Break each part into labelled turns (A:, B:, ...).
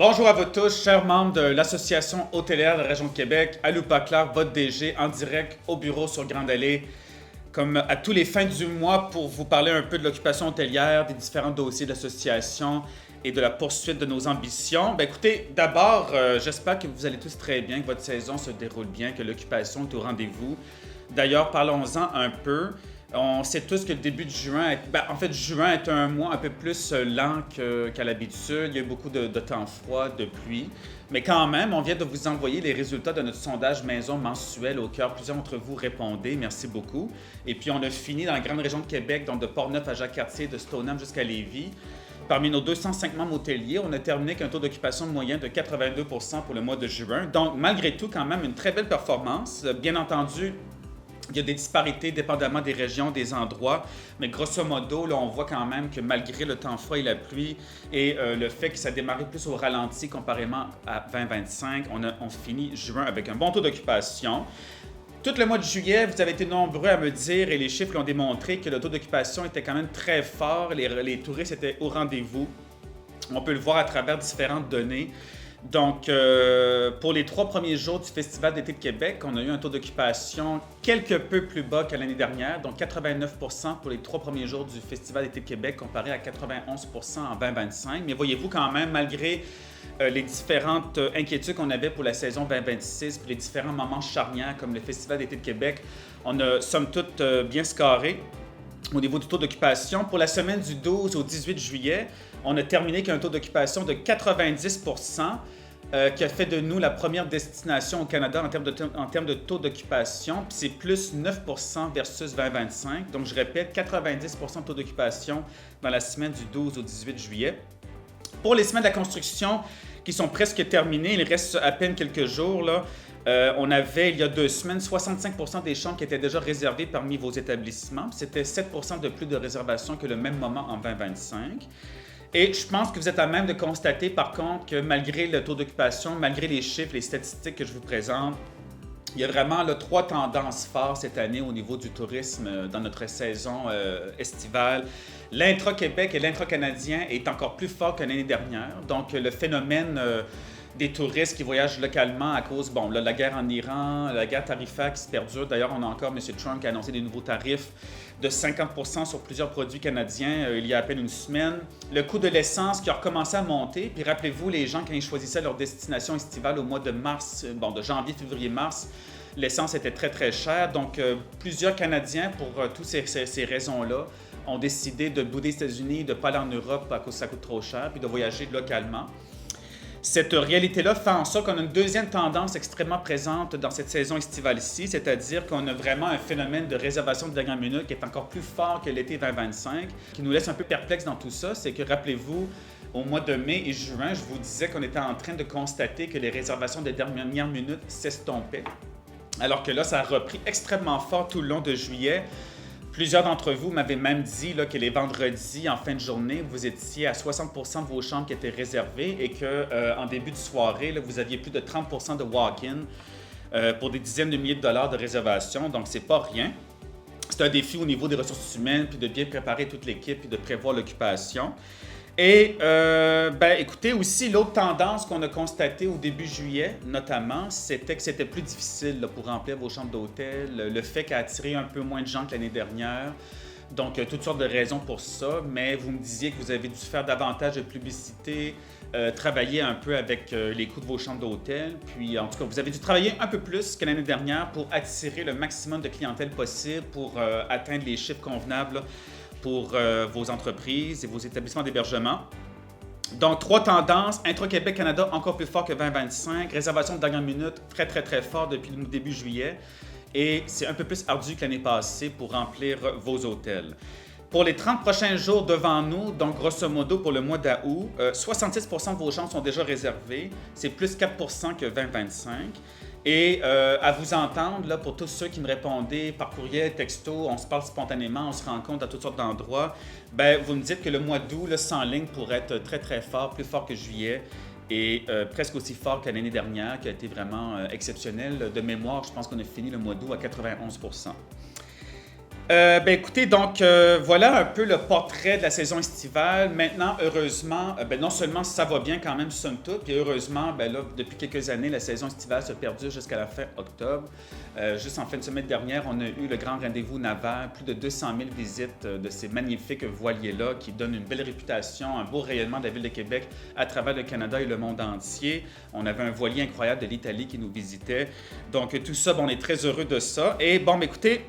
A: Bonjour à vous tous, chers membres de l'Association hôtelière de la région de Québec, Aloupa Clark, votre DG, en direct au bureau sur Grande Allée, comme à tous les fins du mois, pour vous parler un peu de l'occupation hôtelière, des différents dossiers de l'association et de la poursuite de nos ambitions. Écoutez, d'abord, j'espère que vous allez tous très bien, que votre saison se déroule bien, que l'occupation est au rendez-vous. D'ailleurs, parlons-en un peu. On sait tous que le début de juin, juin est un mois un peu plus lent qu'à l'habitude. Il y a eu beaucoup de temps froid, de pluie. Mais quand même, on vient de vous envoyer les résultats de notre sondage maison mensuel au cœur. Plusieurs d'entre vous répondez, merci beaucoup. Et puis, on a fini dans la grande région de Québec, donc de Portneuf à Jacques-Cartier, de Stoneham jusqu'à Lévis. Parmi nos 205 membres hôteliers, on a terminé avec un taux d'occupation moyen de 82 % pour le mois de juin. Donc, malgré tout, quand même, une très belle performance. Bien entendu, il y a des disparités dépendamment des régions, des endroits, mais grosso modo, là, on voit quand même que malgré le temps froid et la pluie et le fait que ça a démarré plus au ralenti comparément à 2025, on finit juin avec un bon taux d'occupation. Tout le mois de juillet, vous avez été nombreux à me dire, et les chiffres l'ont démontré, que le taux d'occupation était quand même très fort, les touristes étaient au rendez-vous. On peut le voir à travers différentes données. Donc, pour les 3 premiers jours du Festival d'été de Québec, on a eu un taux d'occupation quelque peu plus bas que l'année dernière, donc 89 % pour les 3 premiers jours du Festival d'été de Québec, comparé à 91 % en 2025. Mais voyez-vous quand même, malgré les différentes inquiétudes qu'on avait pour la saison 2026, pour les différents moments charnières comme le Festival d'été de Québec, on a somme toute bien scoré au niveau du taux d'occupation. Pour la semaine du 12 au 18 juillet, on a terminé avec un taux d'occupation de 90 % qui a fait de nous la première destination au Canada en termes de taux d'occupation. Puis c'est plus 9 % versus 2025. Donc, je répète, 90 % de taux d'occupation dans la semaine du 12 au 18 juillet. Pour les semaines de la construction qui sont presque terminées, il reste à peine quelques jours, là. On avait, il y a 2 semaines, 65 % des chambres qui étaient déjà réservées parmi vos établissements. C'était 7 % de plus de réservations que le même moment en 2025. Et je pense que vous êtes à même de constater, par contre, que malgré le taux d'occupation, malgré les chiffres, les statistiques que je vous présente, il y a vraiment 3 tendances fortes cette année au niveau du tourisme dans notre saison estivale. L'intra-Québec et l'intra-canadien est encore plus fort que l'année dernière. Donc, le phénomène des touristes qui voyagent localement à cause, la guerre en Iran, la guerre tarifaire qui se perdure. D'ailleurs, on a encore M. Trump qui a annoncé des nouveaux tarifs de 50 % sur plusieurs produits canadiens il y a à peine une semaine. Le coût de l'essence qui a recommencé à monter. Puis rappelez-vous, les gens, quand ils choisissaient leur destination estivale au mois de mars, de janvier, février, mars, l'essence était très, très chère. Donc, plusieurs Canadiens, pour toutes ces raisons-là, ont décidé de bouder les États-Unis, de ne pas aller en Europe à cause que ça coûte trop cher, puis de voyager localement. Cette réalité-là fait en sorte qu'on a une deuxième tendance extrêmement présente dans cette saison estivale-ci, c'est-à-dire qu'on a vraiment un phénomène de réservation de dernière minute qui est encore plus fort que l'été 2025, qui nous laisse un peu perplexes dans tout ça. C'est que, rappelez-vous, au mois de mai et juin, je vous disais qu'on était en train de constater que les réservations de dernière minute s'estompaient, alors que là, ça a repris extrêmement fort tout le long de juillet. Plusieurs d'entre vous m'avaient même dit que les vendredis, en fin de journée, vous étiez à 60 % de vos chambres qui étaient réservées et qu'en début de soirée, là, vous aviez plus de 30 % de walk-in pour des dizaines de milliers de dollars de réservation. Donc, c'est pas rien. C'est un défi au niveau des ressources humaines, puis de bien préparer toute l'équipe, puis de prévoir l'occupation. Et, écoutez, aussi, l'autre tendance qu'on a constatée au début juillet, notamment, c'était que c'était plus difficile pour remplir vos chambres d'hôtel, le fait qu'elle a attiré un peu moins de gens que l'année dernière. Donc, toutes sortes de raisons pour ça, mais vous me disiez que vous avez dû faire davantage de publicité, travailler un peu avec les coûts de vos chambres d'hôtel, puis en tout cas, vous avez dû travailler un peu plus que l'année dernière pour attirer le maximum de clientèle possible, pour atteindre les chiffres convenables là, pour vos entreprises et vos établissements d'hébergement. Donc, 3 tendances. Intra-Québec, Canada, encore plus fort que 2025. Réservation de dernière minute, très, très, très fort depuis le début juillet. Et c'est un peu plus ardu que l'année passée pour remplir vos hôtels. Pour les 30 prochains jours devant nous, donc grosso modo pour le mois d'août, 66 % de vos chambres sont déjà réservées. C'est plus 4 % que 2025. Et à vous entendre, là, pour tous ceux qui me répondaient par courriel, texto, on se parle spontanément, on se rencontre à toutes sortes d'endroits, vous me dites que le mois d'août, là, sans ligne, pourrait être très, très fort, plus fort que juillet et presque aussi fort que l'année dernière, qui a été vraiment exceptionnelle. De mémoire, je pense qu'on a fini le mois d'août à 91 %. Écoutez, donc voilà un peu le portrait de la saison estivale. Maintenant, heureusement, non seulement ça va bien quand même, somme toute, puis heureusement, là, depuis quelques années, la saison estivale se perdure jusqu'à la fin octobre. Juste en fin de semaine dernière, on a eu le grand rendez-vous naval, plus de 200 000 visites de ces magnifiques voiliers-là qui donnent une belle réputation, un beau rayonnement de la ville de Québec à travers le Canada et le monde entier. On avait un voilier incroyable de l'Italie qui nous visitait. Donc tout ça, on est très heureux de ça. Et écoutez,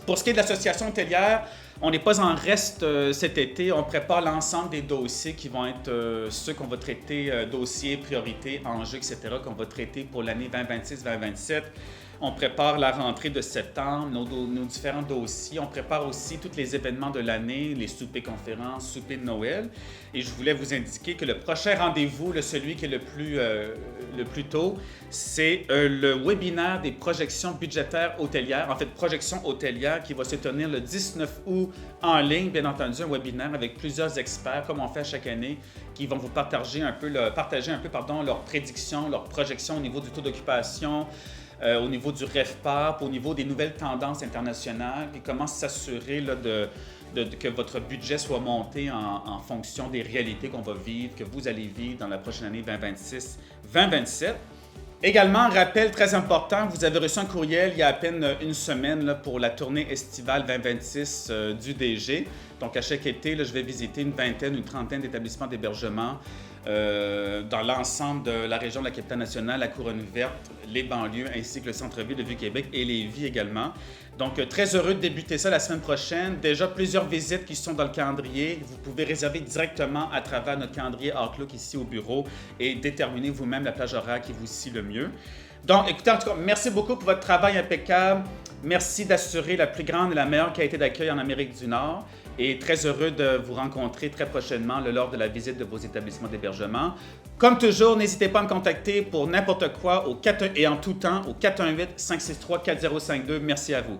A: pour ce qui est de l'association hôtelière, on n'est pas en reste cet été. On prépare l'ensemble des dossiers qui vont être ceux qu'on va traiter, dossiers, priorités, enjeux, etc., qu'on va traiter pour l'année 2026-2027. On prépare la rentrée de septembre, nos différents dossiers. On prépare aussi tous les événements de l'année, les soupers-conférences, soupers de Noël. Et je voulais vous indiquer que le prochain rendez-vous, celui qui est le plus tôt, c'est le webinaire des projections budgétaires hôtelières. En fait, projections hôtelières qui va se tenir le 19 août en ligne. Bien entendu, un webinaire avec plusieurs experts, comme on fait chaque année, qui vont vous partager un peu leurs prédictions, leurs projections au niveau du taux d'occupation, au niveau du RevPAR, au niveau des nouvelles tendances internationales, puis comment s'assurer que votre budget soit monté en fonction des réalités qu'on va vivre, que vous allez vivre dans la prochaine année 2026-2027. Également, rappel très important, vous avez reçu un courriel il y a à peine une semaine pour la tournée estivale 2026 du DG. Donc, à chaque été, je vais visiter une trentaine d'établissements d'hébergement dans l'ensemble de la région de la Capitale-Nationale, la Couronne-Verte, les banlieues, ainsi que le centre-ville de Vieux-Québec et Lévis également. Donc, très heureux de débuter ça la semaine prochaine. Déjà, plusieurs visites qui sont dans le calendrier. Vous pouvez réserver directement à travers notre calendrier Outlook ici au bureau et déterminer vous-même la plage horaire qui vous scie le mieux. Donc, écoutez, en tout cas, merci beaucoup pour votre travail impeccable. Merci d'assurer la plus grande et la meilleure qualité d'accueil en Amérique du Nord. Et très heureux de vous rencontrer très prochainement lors de la visite de vos établissements d'hébergement. Comme toujours, n'hésitez pas à me contacter pour n'importe quoi et en tout temps au 418-563-4052. Merci à vous.